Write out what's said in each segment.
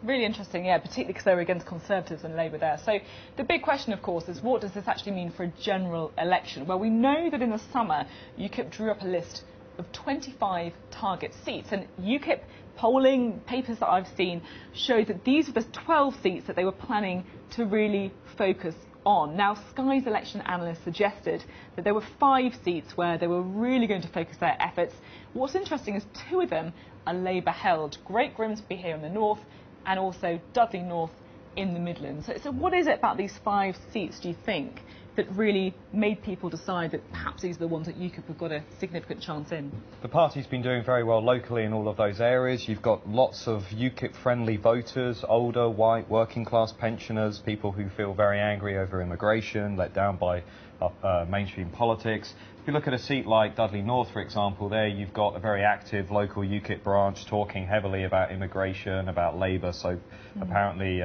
Really interesting, yeah, particularly because they were against Conservatives and Labour there. So the big question, of course, is what does this actually mean for a general election? Well, we know that in the summer, UKIP drew up a list of 25 target seats, and UKIP polling papers that I've seen show that these were the 12 seats that they were planning to really focus on. Now, Sky's election analyst suggested that there were 5 seats where they were really going to focus their efforts. What's interesting is 2 of them are Labour held. Great Grimsby here in the north and also Dudley North in the Midlands. So what is it about these 5 seats, do you think, that really made people decide that perhaps these are the ones that UKIP have got a significant chance in? The party's been doing very well locally in all of those areas. You've got lots of UKIP-friendly voters, older, white, working-class pensioners, people who feel very angry over immigration, let down by mainstream politics. If you look at a seat like Dudley North, for example, there you've got a very active local UKIP branch talking heavily about immigration, about Labour, so apparently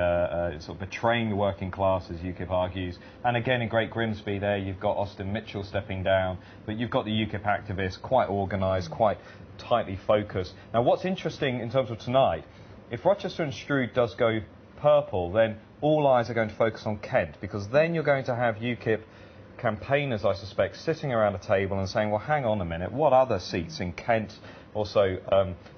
sort of betraying the working class, as UKIP argues. And again, in Great Grimsby there, you've got Austin Mitchell stepping down, but you've got the UKIP activists, quite organised, quite tightly focused. Now, what's interesting in terms of tonight, if Rochester and Stroud does go purple, then all eyes are going to focus on Kent, because then you're going to have UKIP campaigners, I suspect, sitting around a table and saying, well, hang on a minute, what other seats in Kent, also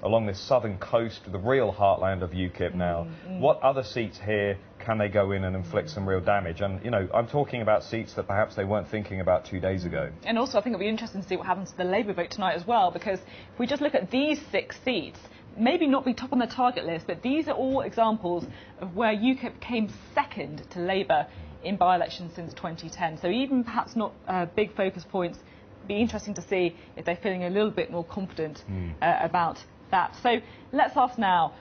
along this southern coast, the real heartland of UKIP now, what other seats here can they go in and inflict some real damage? And, you know, I'm talking about seats that perhaps they weren't thinking about 2 days ago. And also, I think it'll be interesting to see what happens to the Labour vote tonight as well, because if we just look at these 6 seats, maybe not be top on the target list, but these are all examples of where UKIP came second to Labour in by-elections since 2010. So even perhaps not big focus points, be interesting to see if they're feeling a little bit more confident about that. So let's ask now,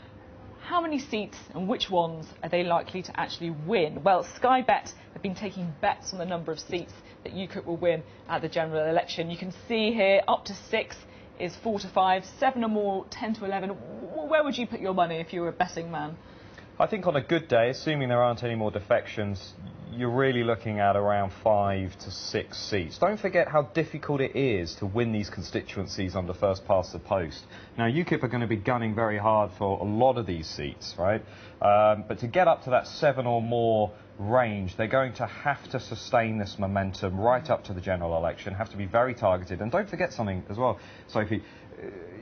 how many seats and which ones are they likely to actually win? Well, Sky Bet have been taking bets on the number of seats that UKIP will win at the general election. You can see here up to 6 is 4 to 5, 7 or more, 10 to 11. Where would you put your money if you were a betting man? I think on a good day, assuming there aren't any more defections, you're really looking at around 5 to 6 seats. Don't forget how difficult it is to win these constituencies under first past the post. Now, UKIP are going to be gunning very hard for a lot of these seats, right? But to get up to that 7 or more range, they're going to have to sustain this momentum right up to the general election, have to be very targeted. And don't forget something as well, Sophie,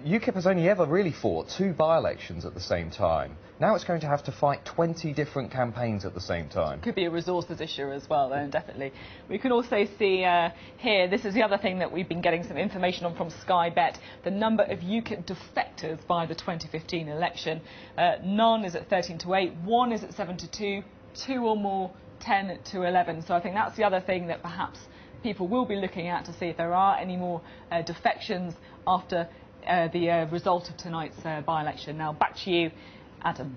UKIP has only ever really fought 2 by-elections at the same time. Now it's going to have to fight 20 different campaigns at the same time. Could be a resources issue as well, though, definitely. We can also see here, this is the other thing that we've been getting some information on from Sky Bet, the number of UKIP defectors by the 2015 election. None is at 13 to 8, 1 is at 7 to 2, 2 or more, 10 to 11. So I think that's the other thing that perhaps people will be looking at to see if there are any more defections after the result of tonight's by-election. Now, back to you, Adam.